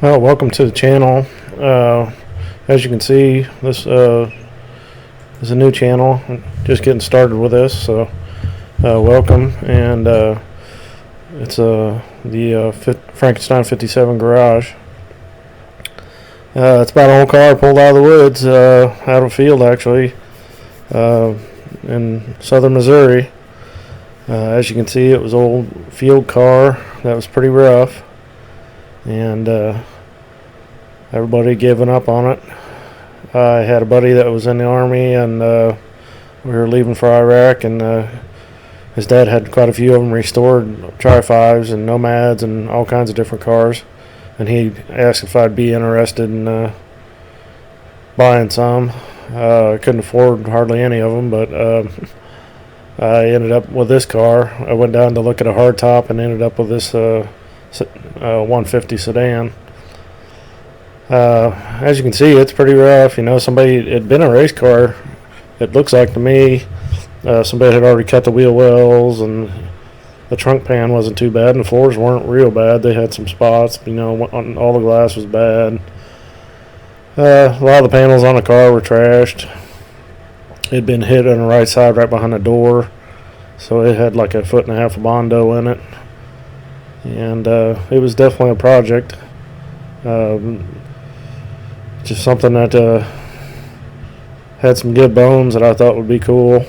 Well, welcome to the channel. As you can see, this is a new channel. I'm just getting started with this, so welcome. And it's the Frankenstein 57 garage. It's about an old car pulled out of the woods, out of a field actually, in southern Missouri. As you can see, it was an old field car that was pretty rough, and everybody giving up on it. I had a buddy that was in the Army, and we were leaving for Iraq, and his dad had quite a few of them restored, Tri-5s and Nomads and all kinds of different cars, and he asked if I'd be interested in buying some. I couldn't afford hardly any of them, but I ended up with this car. I went down to look at a hardtop and ended up with this 150 sedan. As you can see, it's pretty rough. You know, it had been a race car, it looks like to me. Somebody had already cut the wheel wells, and the trunk pan wasn't too bad, and the floors weren't real bad. They had some spots, you know, all the glass was bad. A lot of the panels on the car were trashed. It had been hit on the right side right behind the door, so it had like 1.5 foot of Bondo in it, and it was definitely a project. Just something that had some good bones that I thought would be cool.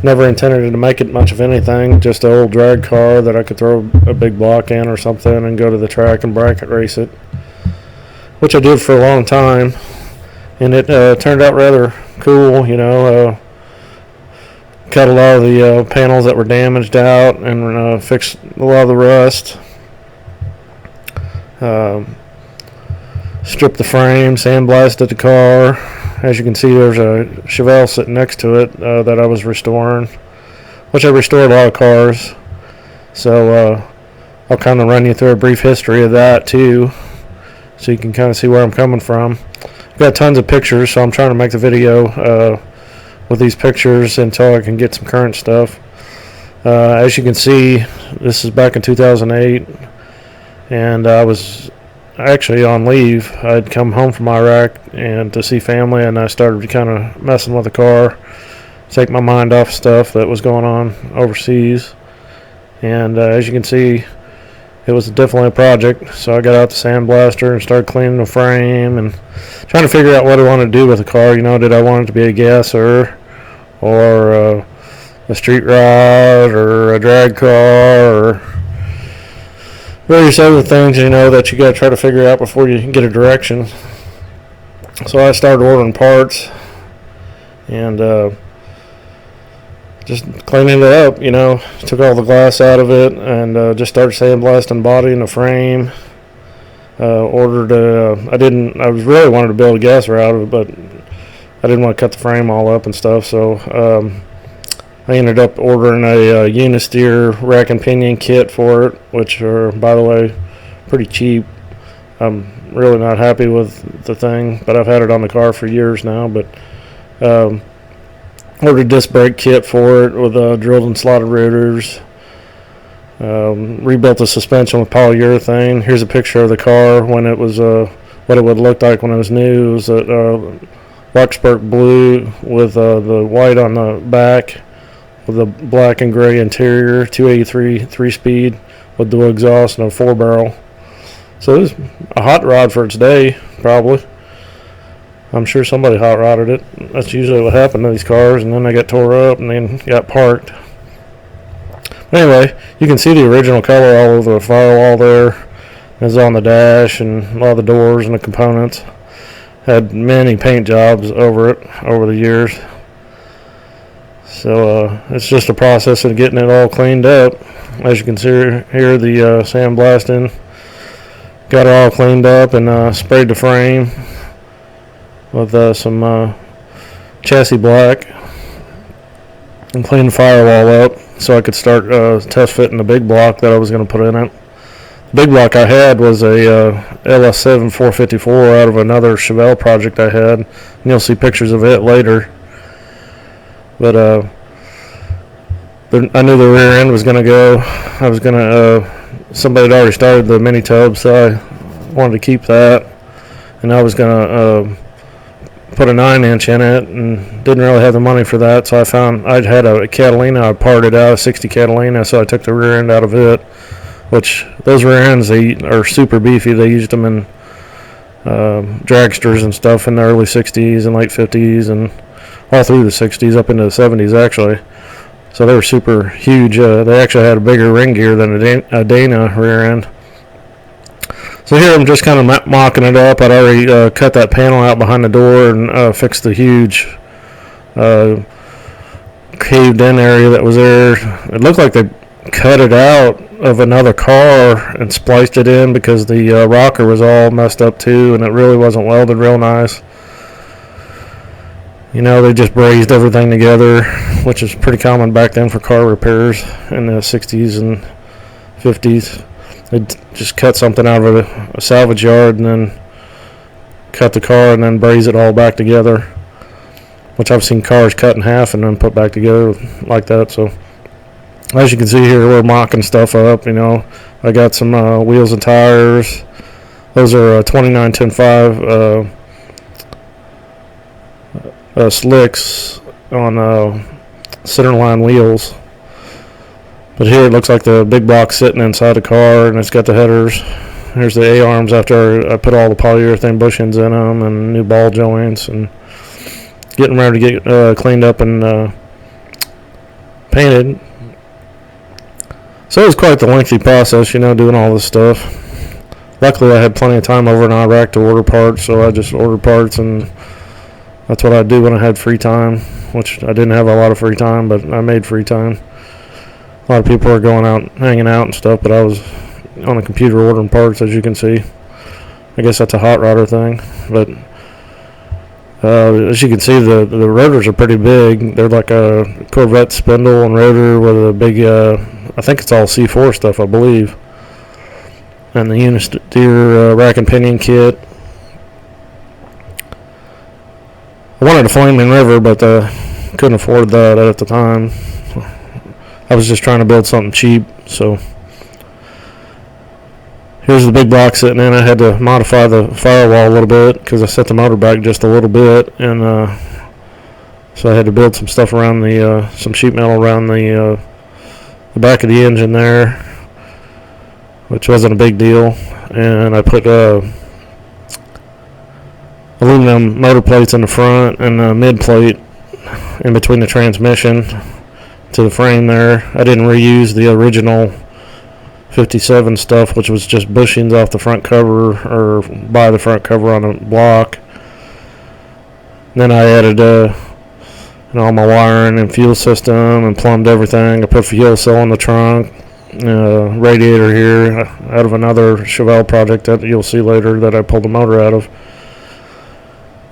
Never intended to make it much of anything, just an old drag car that I could throw a big block in or something and go to the track and bracket race it, which I did for a long time, and it turned out rather cool. You know, cut a lot of the panels that were damaged out and fixed a lot of the rust. Stripped the frame, sandblasted the car. As you can see, there's a Chevy sitting next to it that I was restoring, which I restored a lot of cars. So I'll kind of run you through a brief history of that too, so you can kind of see where I'm coming from. I've got tons of pictures, so I'm trying to make the video with these pictures until I can get some current stuff. As you can see, this is back in 2008, and I was actually on leave. I'd come home from Iraq and to see family, and I started kind of messing with the car, take my mind off stuff that was going on overseas. And as you can see, it was definitely a project. So I got out the sandblaster and started cleaning the frame and trying to figure out what I wanted to do with the car. You know, did I want it to be a gasser or a street ride or a drag car or various other things, you know, that you got to try to figure out before you get a direction. So I started ordering parts and just cleaning it up, you know. Took all the glass out of it and just started sandblasting the body and the frame. Ordered I was really wanted to build a gasser out of it, but I didn't want to cut the frame all up and stuff, so I ended up ordering a Unisteer rack and pinion kit for it, which are, by the way, pretty cheap. I'm really not happy with the thing, but I've had it on the car for years now. But ordered a disc brake kit for it with drilled and slotted rotors. Rebuilt the suspension with polyurethane. Here's a picture of the car when it was what it would look like when it was new. It was a Luxburg blue with the white on the back, with a black and gray interior, 283 3-speed with dual exhaust and a 4-barrel. So it was a hot rod for its day, probably. I'm sure somebody hot rodded it. That's usually what happened to these cars, and then they got tore up and then got parked. But anyway, you can see the original color all over the firewall there. It's on the dash and a lot of the doors and the components. Had many paint jobs over it over the years. So it's just a process of getting it all cleaned up. As you can see here, the sandblasting got it all cleaned up and sprayed the frame with some chassis black and cleaned the firewall up so I could start test fitting the big block that I was going to put in it. The big block I had was a LS7 454 out of another Chevy project I had, and you'll see pictures of it later. But I knew the rear end was going to go. Somebody had already started the mini tub, so I wanted to keep that, and I was gonna put a 9-inch in it, and didn't really have the money for that. So I found I'd had a Catalina I parted out, a 60 Catalina, so I took the rear end out of it. Which those rear ends, they are super beefy. They used them in dragsters and stuff in the early 60s and late 50s and all through the 60s up into the 70s actually. So they were super huge. They actually had a bigger ring gear than a Dana rear end. So here I'm just kind of mocking it up. I'd already cut that panel out behind the door and fixed the huge caved in area that was there. It looked like they cut it out of another car and spliced it in because the rocker was all messed up too, and it really wasn't welded real nice. You know, they just brazed everything together, which is pretty common back then for car repairs in the 60s and 50s. They'd just cut something out of a salvage yard and then cut the car and then braze it all back together, which I've seen cars cut in half and then put back together like that. So as you can see here, we're mocking stuff up. You know, I got some wheels and tires. Those are 29 10.5 slicks on centerline wheels. But here it looks like the big block sitting inside the car, and it's got the headers. Here's the A-arms after I put all the polyurethane bushings in them and new ball joints, and getting ready to get cleaned up and painted. So it was quite the lengthy process, you know, doing all this stuff. Luckily I had plenty of time over in Iraq to order parts, so I just ordered parts, and that's what I do when I had free time, which I didn't have a lot of free time, but I made free time. A lot of people are going out, hanging out and stuff, but I was on the computer ordering parts, as you can see. I guess that's a hot rodder thing, but as you can see, the rotors are pretty big. They're like a Corvette spindle and rotor with a big, I think it's all C4 stuff, I believe. And the Unisteer rack and pinion kit. I wanted a Flaming River, but couldn't afford that at the time. I was just trying to build something cheap, so here's the big block sitting in. I had to modify the firewall a little bit because I set the motor back just a little bit, and so I had to build some stuff around the some sheet metal around the back of the engine there, which wasn't a big deal. And I put aluminum motor plates in the front and a mid plate in between the transmission to the frame there. I didn't reuse the original 57 stuff, which was just bushings off the front cover or by the front cover on a block. And then I added all my wiring and fuel system and plumbed everything. I put fuel cell in the trunk, radiator here out of another Chevelle project that you'll see later that I pulled the motor out of.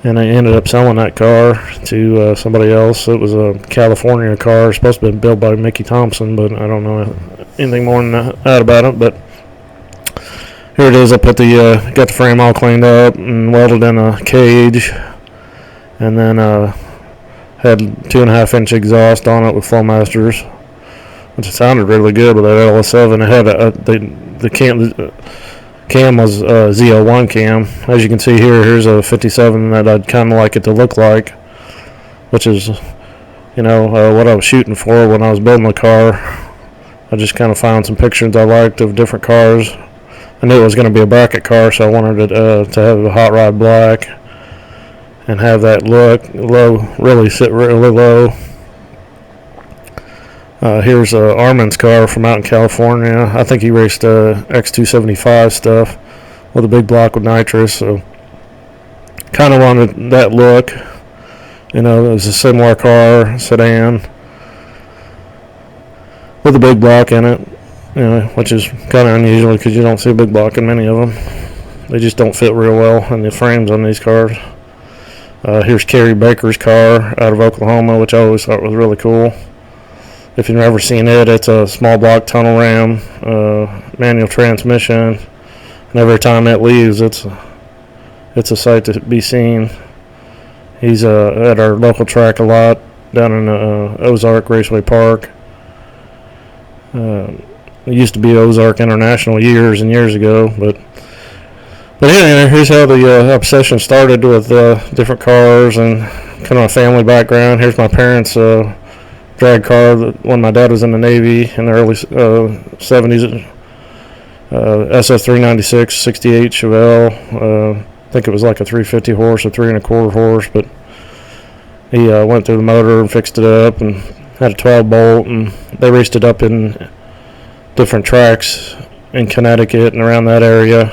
And I ended up selling that car to somebody else. It was a California car, supposed to be built by Mickey Thompson, but I don't know anything more than that about it. But here it is. I put got the frame all cleaned up and welded in a cage, and then had 2.5-inch exhaust on it with Flowmasters, which sounded really good with that LS7. It had the cam was Z01 cam. As you can see here, here's a 57 that I'd kind of like it to look like, which is, you know, what I was shooting for when I was building the car. I just kind of found some pictures I liked of different cars. I knew it was going to be a bracket car, so I wanted it to have a hot rod black and have that look low, really sit really low. Here's Armin's car from out in California. I think he raced X275 stuff with a big block with nitrous, so kind of wanted that look. You know, it was a similar car, sedan, with a big block in it, you know, which is kind of unusual because you don't see a big block in many of them. They just don't fit real well in the frames on these cars. Here's Kerry Baker's car out of Oklahoma, which I always thought was really cool. If you've never seen it, it's a small block tunnel ram, manual transmission, and every time it leaves, it's a sight to be seen. He's at our local track a lot down in Ozark Raceway Park. It used to be Ozark International years and years ago, but But anyway, here's how the obsession started with different cars and kind of a family background. Here's my parents' drag car when my dad was in the Navy in the early 70s. SS396 68 Chevelle. I think it was like a 350 horse or 3 1/4 horse, but he went through the motor and fixed it up and had a 12 bolt, and they raced it up in different tracks in Connecticut and around that area.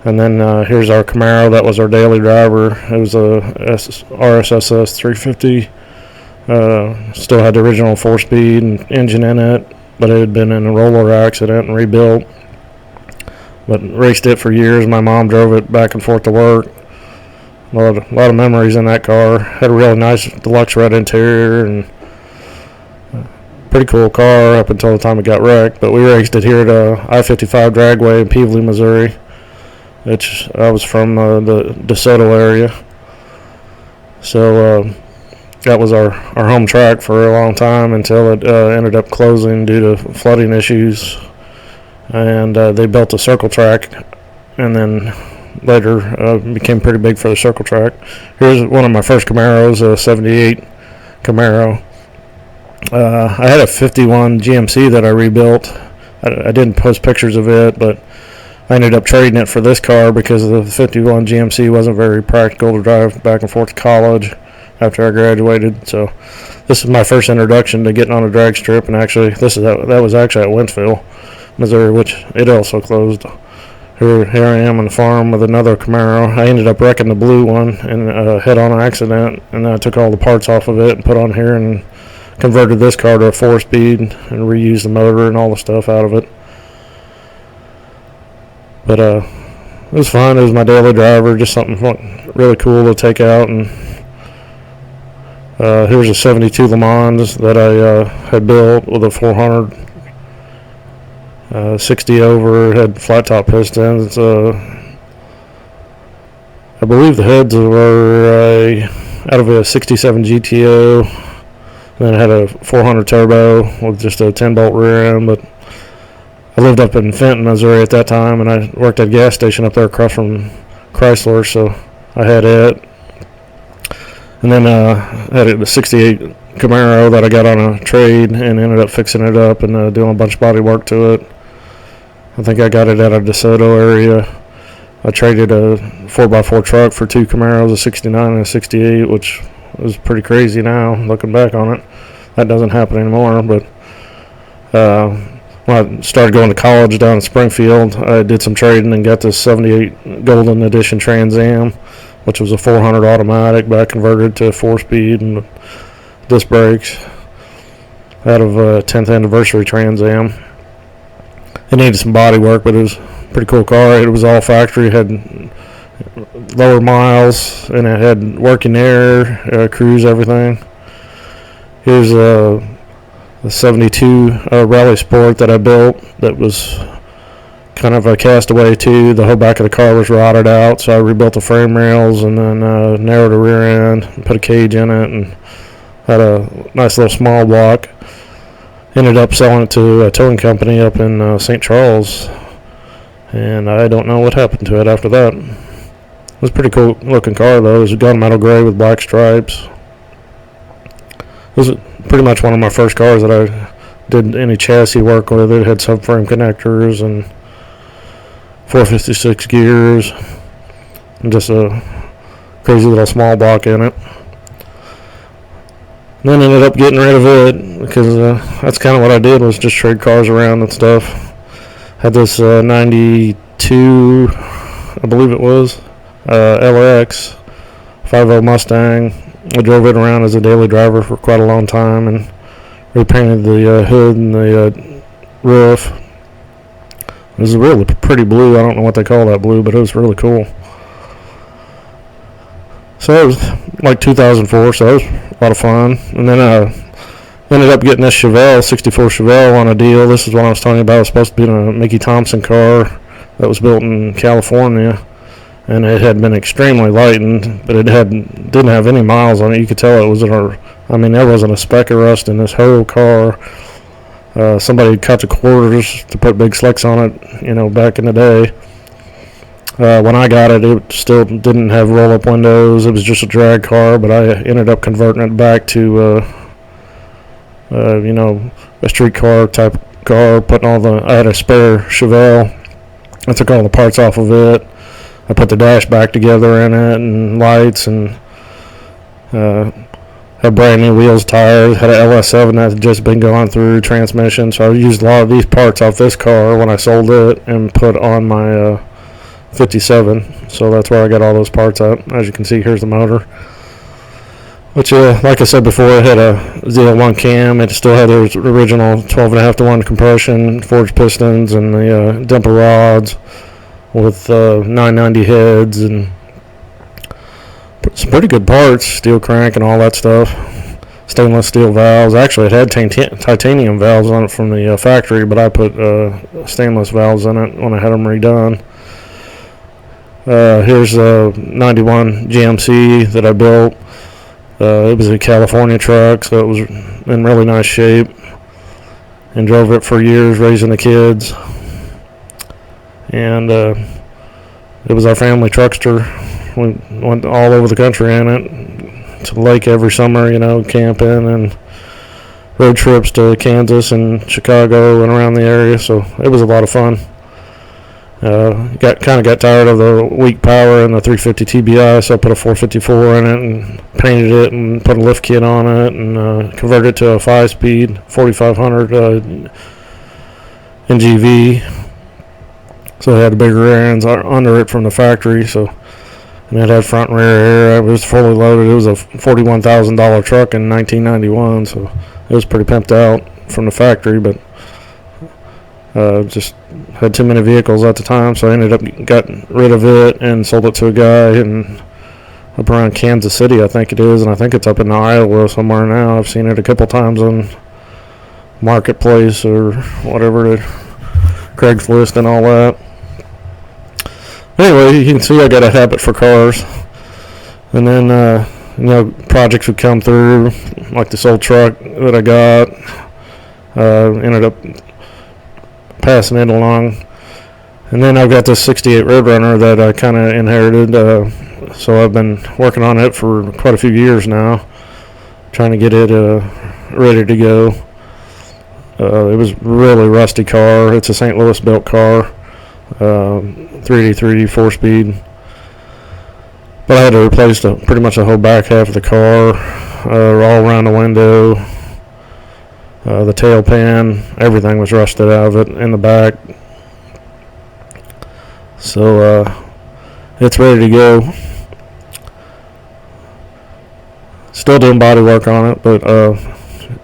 And then here's our Camaro. That was our daily driver. It was a RSSS 350. Still had the original 4-speed engine in it, but it had been in a roller accident and rebuilt. But raced it for years. My mom drove it back and forth to work. A lot of memories in that car. Had a really nice deluxe red interior and pretty cool car up until the time it got wrecked. But we raced it here at I-55 Dragway in Peevely, Missouri, which I was from the DeSoto area. So that was our home track for a long time until it ended up closing due to flooding issues. And they built a circle track, and then later became pretty big for the circle track. Here's one of my first Camaros, a 78 Camaro. I had a 51 GMC that I rebuilt. I didn't post pictures of it, but I ended up trading it for this car because the 51 GMC wasn't very practical to drive back and forth to college after I graduated. So this is my first introduction to getting on a drag strip, and actually that was actually at Wentzville, Missouri, which it also closed. Here I am on the farm with another Camaro. I ended up wrecking the blue one in a head-on accident, and then I took all the parts off of it and put on here and converted this car to a 4-speed and reused the motor and all the stuff out of it. But it was fun. It was my daily driver, just something really cool to take out. And here's a 72 Le Mans that I had built with a 400 60 over, had flat top pistons. I believe the heads were out of a 67 GTO. And then it had a 400 turbo with just a 10 bolt rear end. But I lived up in Fenton, Missouri at that time, and I worked at a gas station up there across from Chrysler, so I had it. And then I had a 68 Camaro that I got on a trade and ended up fixing it up and doing a bunch of body work to it. I think I got it at a DeSoto area. I traded a 4x4 truck for 2 Camaros, a 69 and a 68, which was pretty crazy now, looking back on it. That doesn't happen anymore, but when I started going to college down in Springfield, I did some trading and got this 78 Golden Edition Trans Am, which was a 400 automatic, but I converted to a 4-speed and disc brakes out of a 10th anniversary Trans Am. It needed some body work, but it was a pretty cool car. It was all factory, it had lower miles, and it had working air, cruise, everything. Here's the 72 Rally Sport that I built that was kind of a castaway too. The whole back of the car was rotted out, so I rebuilt the frame rails and then narrowed the rear end and put a cage in it and had a nice little small block. Ended up selling it to a towing company up in St. Charles, and I don't know what happened to it after that. It was a pretty cool looking car though. It was a gunmetal gray with black stripes. It was pretty much one of my first cars that I did any chassis work with. It had subframe connectors and 456 gears and just a crazy little small block in it. And then ended up getting rid of it because that's kind of what I did, was just trade cars around and stuff. Had this 92, I believe it was, LX 5.0 Mustang. I drove it around as a daily driver for quite a long time and repainted the hood and the roof. It was really pretty blue. I don't know what they call that blue, but it was really cool. So it was like 2004, so it was a lot of fun. And then ended up getting this Chevelle, 64 Chevelle on a deal. This is what I was talking about. It was supposed to be a Mickey Thompson car that was built in California. And it had been extremely lightened, but it didn't have any miles on it. You could tell it was there wasn't a speck of rust in this whole car. Somebody cut the quarters to put big slicks on it, back in the day. When I got it, it still didn't have roll-up windows. It was just a drag car, but I ended up converting it back to, a street car type car. I had a spare Chevelle. I took all the parts off of it. I put the dash back together in it and lights, and had brand new wheels, tires. Had an LS7 that had just been going through, transmission. So I used a lot of these parts off this car when I sold it and put on my 57. So that's where I got all those parts at. As you can see, here's the motor. Which, like I said before, it had a ZL1 cam. It still had the original 12.5 to 1 compression, forged pistons, and the dumper rods with 990 heads and some pretty good parts, steel crank and all that stuff. Stainless steel valves. Actually, it had titanium valves on it from the factory, but I put stainless valves in it when I had them redone. Here's a 91 GMC that I built. It was a California truck, so it was in really nice shape. And drove it for years, raising the kids. And it was our family truckster. We went all over the country in it, to the lake every summer, camping and road trips to Kansas and Chicago and around the area. So it was a lot of fun. Got tired of the weak power and the 350 TBI, so I put a 454 in it and painted it and put a lift kit on it and converted it to a 5-speed 4500 NGV. So it had the bigger rear ends under it from the factory. And it had front and rear air. It was fully loaded. It was a $41,000 truck in 1991, so it was pretty pimped out from the factory, but just had too many vehicles at the time, so I ended up got rid of it and sold it to a guy up around Kansas City, I think it is, and I think it's up in Iowa somewhere now. I've seen it a couple times on Marketplace or whatever, Craigslist and all that. Anyway, you can see I got a habit for cars. And then, projects would come through, like this old truck that I got. Ended up passing it along. And then I've got this 68 Roadrunner that I kind of inherited. So I've been working on it for quite a few years now, trying to get it ready to go. It was a really rusty car. It's a St. Louis built car. 383 4-speed, but I had to replace pretty much the whole back half of the car, all around the window, the tail pan, everything was rusted out of it in the back. So it's ready to go. Still doing body work on it, but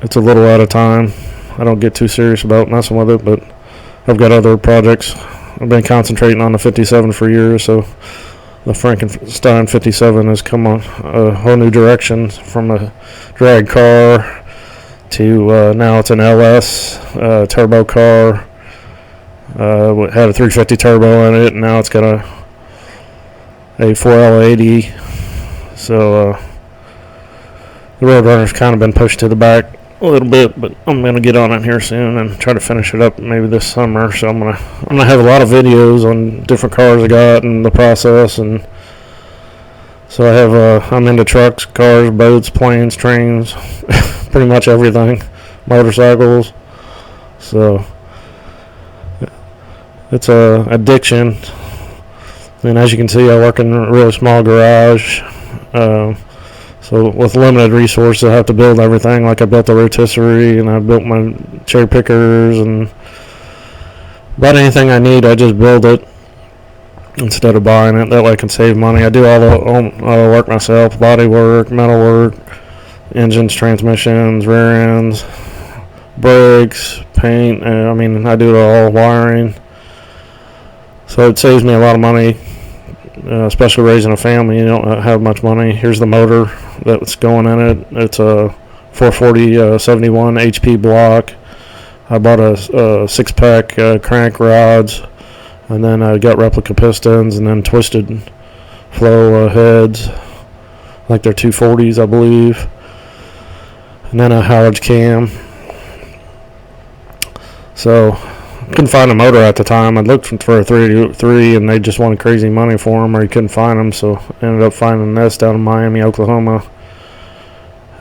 it's a little out of time. I don't get too serious about messing with it, but I've got other projects. I've been concentrating on the 57 for years, so the Frankenstein 57 has come on a whole new direction from a drag car to now it's an LS turbo car. It had a 350 turbo in it, and now it's got a 4L80. So the Roadrunner's kind of been pushed to the back a little bit, but I'm gonna get on it here soon and try to finish it up maybe this summer. So I'm gonna have a lot of videos on different cars I got and the process, and so I have I'm into trucks, cars, boats, planes, trains, pretty much everything, motorcycles. So it's a addiction, and as you can see, I work in a really small garage. So with limited resources, I have to build everything. Like I built the rotisserie, and I built my cherry pickers, and about anything I need, I just build it instead of buying it. That way I can save money. I do all the work myself: body work, metal work, engines, transmissions, rear ends, brakes, paint. I do it all, wiring. So it saves me a lot of money. Especially raising a family, you don't have much money. Here's the motor that's going in it. It's a 440 71 HP block. I bought a 6-pack crank rods, and then I got replica pistons, and then twisted flow heads, like they're 240s, I believe, and then a Howard's cam. So couldn't find a motor at the time. I looked for a 3 and they just wanted crazy money for them, or you couldn't find them. So I ended up finding this down in Miami, Oklahoma.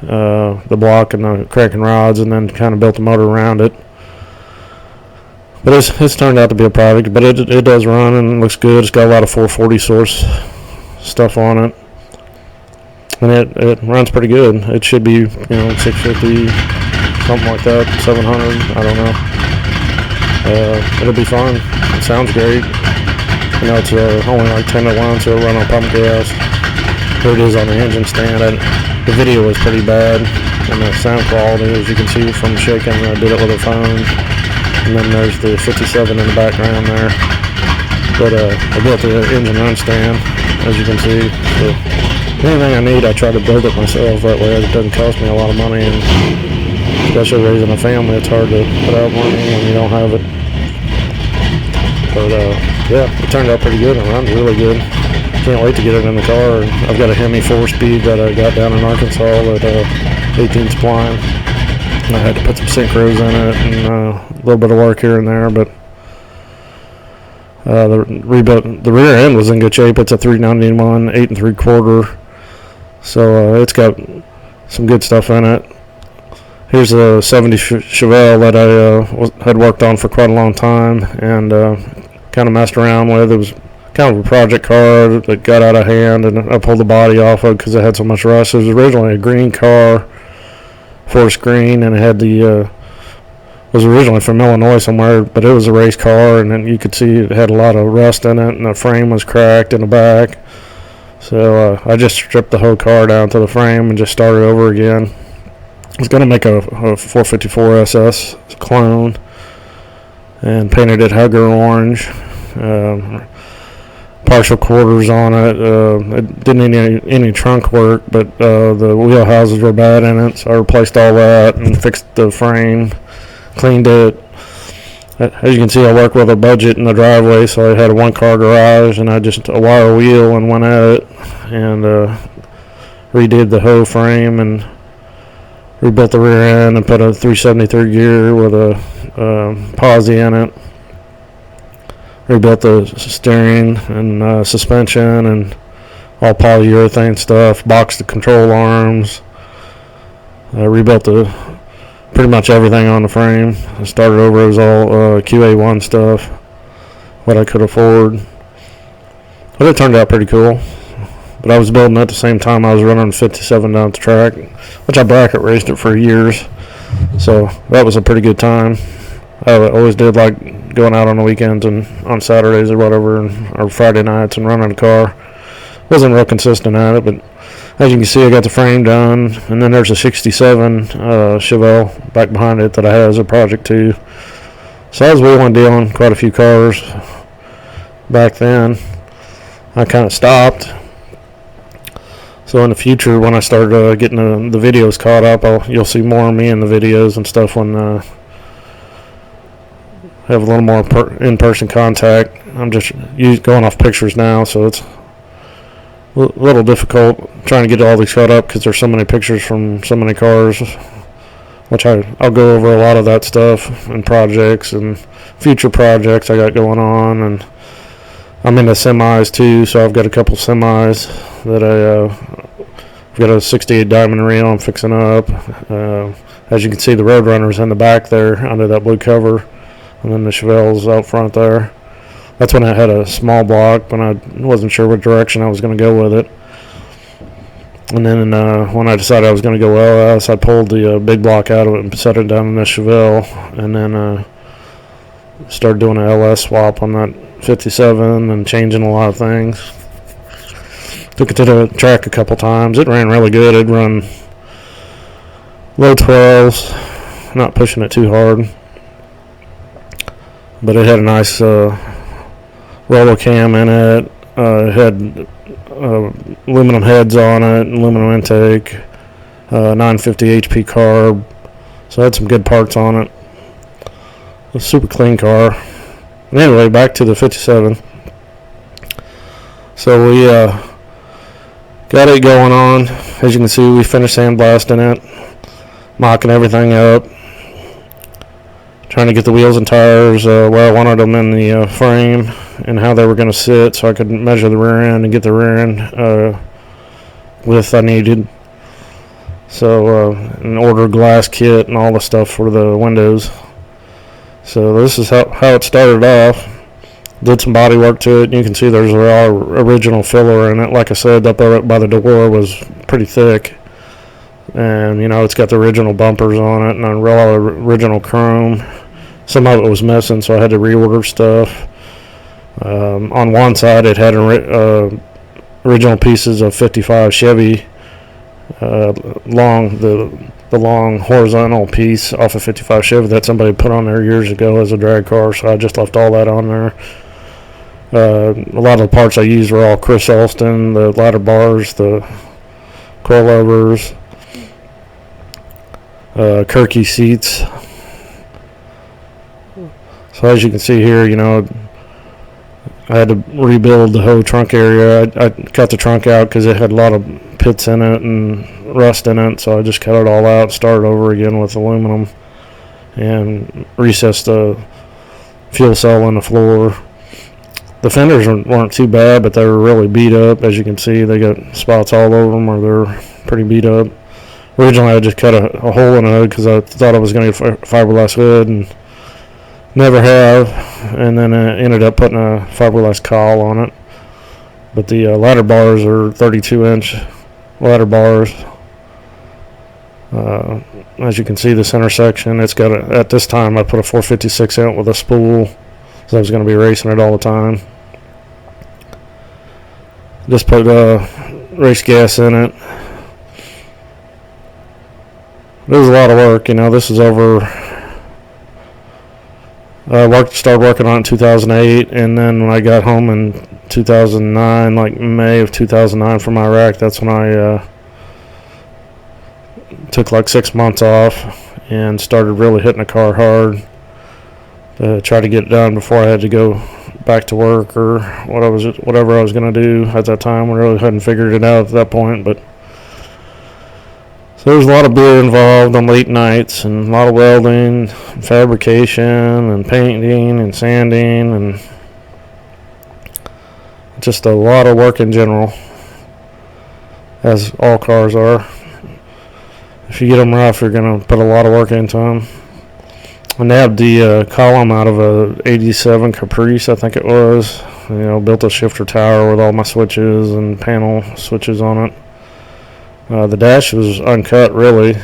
The block and the cranking rods, and then kind of built the motor around it. But it's turned out to be a product, but it does run and looks good. It's got a lot of 440 source stuff on it, and it runs pretty good. It should be 650, something like that, 700. I don't know. It'll be fun. It sounds great. It's only like 10 to 1, so it'll run on pump gas. Here it is on the engine stand. The video was pretty bad, and the sound quality, as you can see from shaking, I did it with a phone. And then there's the 57 in the background there. But I built the engine run stand, as you can see. So anything I need, I try to build it myself. That way it doesn't cost me a lot of money. And especially raising a family, it's hard to put out money when you don't have it. But yeah, it turned out pretty good. It runs really good. Can't wait to get it in the car. I've got a Hemi 4-speed that I got down in Arkansas at 18 spline. I had to put some synchros in it and a little bit of work here and there, but the rear end was in good shape. It's a 391 8 3/4, so it's got some good stuff in it. Here's a 70 Chevelle that I had worked on for quite a long time and kind of messed around with. It was kind of a project car that got out of hand, and I pulled the body off of it because it had so much rust. It was originally a green car, forest green, and it had was originally from Illinois somewhere, but it was a race car, and then you could see it had a lot of rust in it, and the frame was cracked in the back. So I just stripped the whole car down to the frame and just started over again. I was going to make a 454 SS clone and painted it Hugger orange. Partial quarters on it. It didn't need any trunk work, but the wheel houses were bad in it, so I replaced all that and fixed the frame, cleaned it. As you can see, I work with a budget in the driveway, so I had a one-car garage, and I just a wire wheel and went at it and redid the whole frame and rebuilt the rear end and put a 373 gear with a posi in it. Rebuilt the steering and suspension and all polyurethane stuff. Boxed the control arms. Rebuilt pretty much everything on the frame. I started over. It was all QA1 stuff, what I could afford. But it turned out pretty cool. But I was building at the same time I was running 57 down the track, which I bracket raced it for years. So that was a pretty good time. I always did like going out on the weekends and on Saturdays or whatever, or Friday nights and running a car. Wasn't real consistent at it, but as you can see, I got the frame done, and then there's a 67 Chevelle back behind it that I had as a project too. So I was wheeling dealing quite a few cars back then. I kind of stopped. So in the future, when I start getting the videos caught up, you'll see more of me in the videos and stuff when have a little more in-person contact. I'm just going off pictures now, so it's a little difficult trying to get all these caught up because there's so many pictures from so many cars, which I'll go over a lot of that stuff and projects and future projects I got going on. And I'm into semis too, so I've got a couple semis that I've got a 68 diamond reel I'm fixing up. As you can see, the Roadrunner's in the back there under that blue cover. And then the Chevelle's out front there. That's when I had a small block, but I wasn't sure what direction I was going to go with it. And then when I decided I was going to go LS, I pulled the big block out of it and set it down in the Chevelle. And then started doing an LS swap on that 57 and changing a lot of things. Took it to the track a couple times. It ran really good. It'd run low 12s, not pushing it too hard. But it had a nice roller cam in it. It had aluminum heads on it, aluminum intake, 950 HP carb. So it had some good parts on it. It was a super clean car. And anyway, back to the 57. So we got it going on. As you can see, we finished sandblasting it, mocking everything up. trying to get the wheels and tires where I wanted them in the frame and how they were going to sit, so I could measure the rear end and get the rear end width I needed. So and order glass kit and all the stuff for the windows. So this is how it started off. Did some body work to it, and you can see there's a lot of original filler in it. Like I said, up there by the door was pretty thick, and you know, it's got the original bumpers on it and a lot of original chrome. Some of it was missing, so I had to reorder stuff. On one side it had original pieces of 55 Chevy, the long horizontal piece off of 55 Chevy that somebody put on there years ago as a drag car, so I just left all that on there. A lot of the parts I used were all Chris Alston, the ladder bars, the coilovers, Kirky seats. So as you can see here, you know, I had to rebuild the whole trunk area. I cut the trunk out because it had a lot of pits in it and rust in it, so I just cut it all out, started over again with aluminum, and recessed the fuel cell in the floor. The fenders weren't too bad, but they were really beat up. As you can see, they got spots all over them, or they're pretty beat up. Originally, I just cut a hole in the hood because I thought I was going to get a fiberglass hood, and never have. And then I ended up putting a fiberglass cowl on it. But the ladder bars are 32-inch ladder bars. As you can see, the center section, it's got at this time I put a 456 out with a spool, so I was going to be racing it all the time. Just put race gas in it. It was a lot of work, you know. This is over. Started working on it in 2008, and then when I got home in 2009, like May of 2009 from Iraq, that's when I took like 6 months off and started really hitting the car hard to try to get it done before I had to go back to work or whatever I was going to do at that time. I really hadn't figured it out at that point, but so there was a lot of beer involved on late nights and a lot of welding, and fabrication, and painting and sanding, and just a lot of work in general, as all cars are. If you get them rough, you're going to put a lot of work into them. I nabbed the column out of a 87 Caprice, I think it was. You know, built a shifter tower with all my switches and panel switches on it. The dash was uncut, really,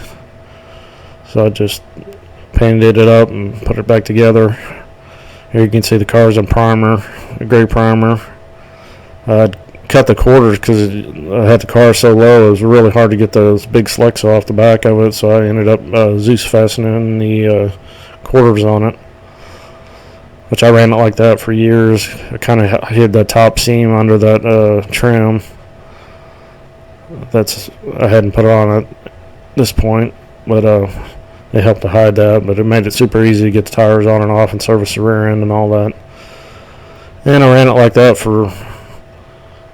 so I just painted it up and put it back together. Here you can see the car's in primer, a gray primer. I cut the quarters because I had the car so low, it was really hard to get those big slicks off the back of it, so I ended up Zeus fastening the quarters on it, which I ran it like that for years. I kind of hid the top seam under that trim. I hadn't put it on at this point, but it helped to hide that. But it made it super easy to get the tires on and off and service the rear end and all that. And I ran it like that for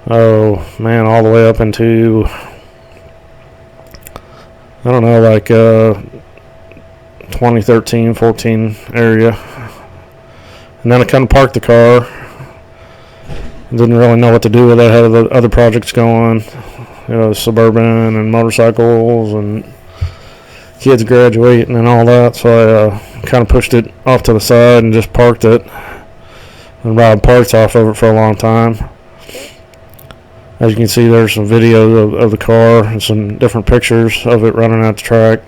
all the way up into, I don't know, like 2013, 14 area. And then I kind of parked the car. Didn't really know what to do with it. I had other projects going. You know, Suburban and motorcycles and kids graduating and all that, so I kind of pushed it off to the side and just parked it and robbed parts off of it for a long time. As you can see, there's some video of the car and some different pictures of it running at the track.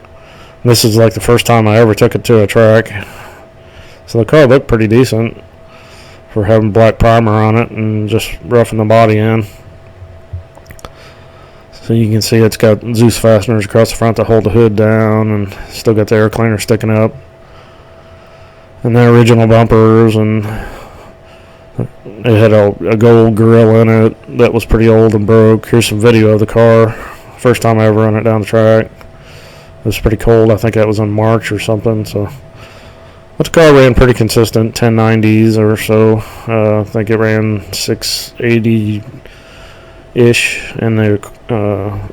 And this is like the first time I ever took it to a track, so the car looked pretty decent for having black primer on it and just roughing the body in. So you can see it's got Zeus fasteners across the front to hold the hood down, and still got the air cleaner sticking up. And the original bumpers, and it had a gold grill in it that was pretty old and broke. Here's some video of the car. First time I ever run it down the track. It was pretty cold. I think that was in March or something. But the car ran pretty consistent, 1090s or so. I think it ran 680 ish in the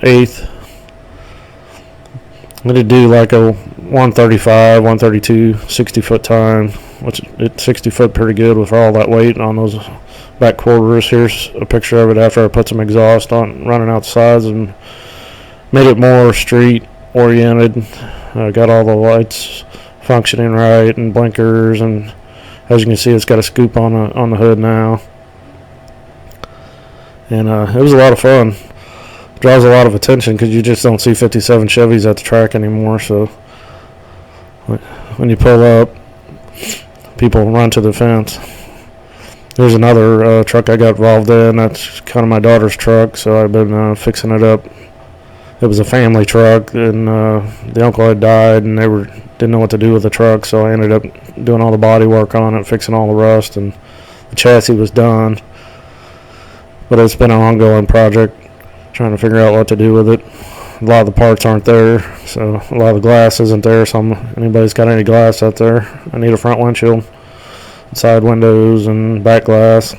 eighth. I did do like a 135, 132, 60-foot time, which it's 60 foot pretty good with all that weight on those back quarters. Here's a picture of it after I put some exhaust on, running out the sides, and made it more street oriented. Got all the lights functioning right and blinkers, and as you can see, it's got a scoop on the hood now. And it was a lot of fun. Draws a lot of attention because you just don't see 57 Chevys at the track anymore. So when you pull up, people run to the fence. There's another truck I got involved in. That's kind of my daughter's truck, so I've been fixing it up. It was a family truck, and the uncle had died, and they didn't know what to do with the truck, so I ended up doing all the body work on it, fixing all the rust, and the chassis was done. But it's been an ongoing project, trying to figure out what to do with it. A lot of the parts aren't there, so a lot of the glass isn't there. So anybody's got any glass out there, I need a front windshield, side windows, and back glass.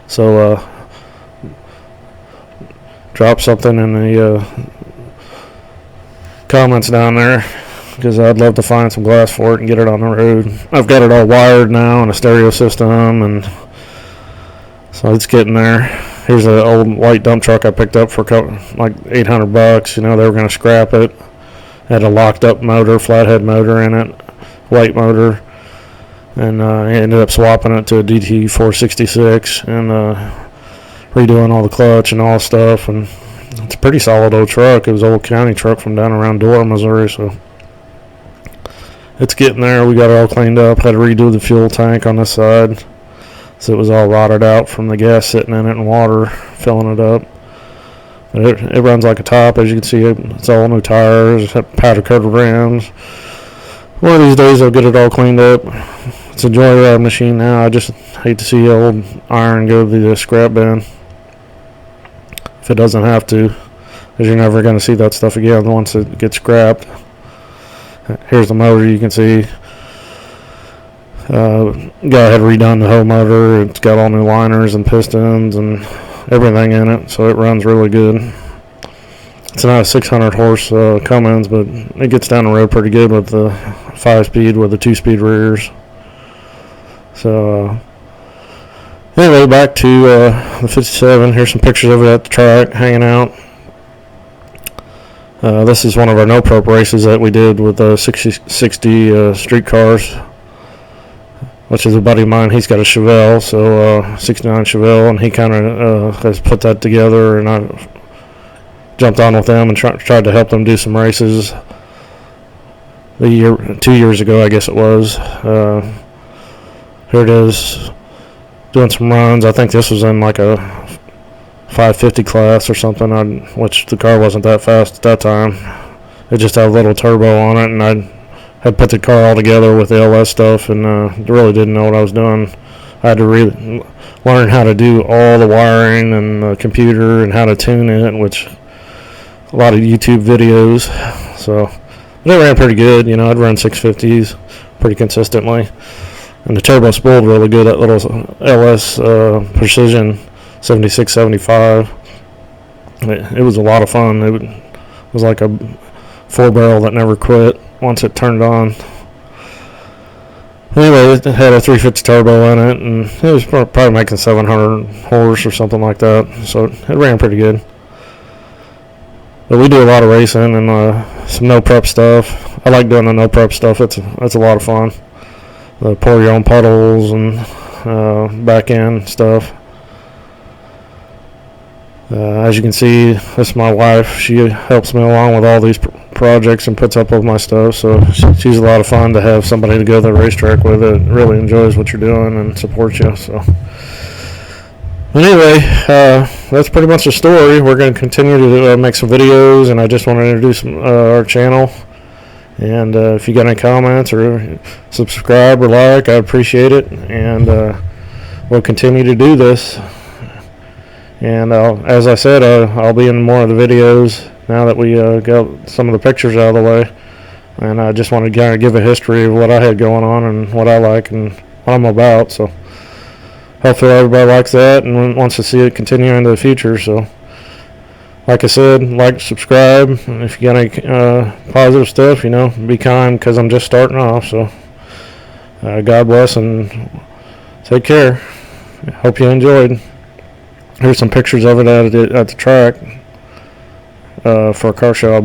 So drop something in the comments down there, because I'd love to find some glass for it and get it on the road. I've got it all wired now and a stereo system, and so it's getting there. Here's an old white dump truck I picked up for like $800. You know, they were going to scrap it. Had a locked up motor, flathead motor in it, white motor, and I ended up swapping it to a DT 466 and redoing all the clutch and all the stuff. And it's a pretty solid old truck. It was an old county truck from down around Dora, Missouri. So it's getting there. We got it all cleaned up. Had to redo the fuel tank on this side, so it was all rotted out from the gas sitting in it and water filling it up. But it runs like a top. As you can see, it's all new tires, powder coated rims. One of these days I'll get it all cleaned up. It's a joyride machine now. I just hate to see old iron go to the scrap bin if it doesn't have to, because you're never going to see that stuff again once it gets scrapped. Here's the motor. You can see guy had redone the whole motor. It's got all new liners and pistons and everything in it, so it runs really good. It's not a 600 horse Cummins, but it gets down the road pretty good with the 5-speed with the 2-speed rears. So anyway, back to the 57. Here's some pictures of it at the track hanging out. This is one of our no prep races that we did with 60 street cars, which is a buddy of mine. He's got a Chevelle, so 69 Chevelle, and he kind of has put that together, and I jumped on with them and tried to help them do some races 2 years ago, I guess it was. Here it is, doing some runs. I think this was in like a 550 class or something, which the car wasn't that fast at that time. It just had a little turbo on it, and I had put the car all together with the LS stuff, and really didn't know what I was doing. I had to learn how to do all the wiring and the computer and how to tune it, which a lot of YouTube videos. So but it ran pretty good. You know, I'd run 650s pretty consistently, and the turbo spooled really good. That little LS Precision 7675. It was a lot of fun. It was like a 4-barrel that never quit once it turned on. Anyway, it had a 350 turbo in it, and it was probably making 700 horse or something like that, so it ran pretty good. But we do a lot of racing and some no prep stuff. I like doing the no prep stuff. It's a lot of fun. Pour your own puddles and back end stuff. As you can see, this is my wife. She helps me along with all these projects and puts up with my stuff, so she's a lot of fun to have somebody to go to the racetrack with that really enjoys what you're doing and supports you. So anyway, that's pretty much the story. We're going to continue to make some videos, and I just want to introduce our channel. And if you got any comments or subscribe or like, I appreciate it, and we'll continue to do this. And as I said, I'll be in more of the videos now that we got some of the pictures out of the way. And I just want to kind of give a history of what I had going on and what I like and what I'm about. So hopefully everybody likes that and wants to see it continue into the future. So like I said, like, subscribe, and if you got any positive stuff, be kind, because I'm just starting off. So God bless and take care. Hope you enjoyed. Here's some pictures of it at the track for a car show.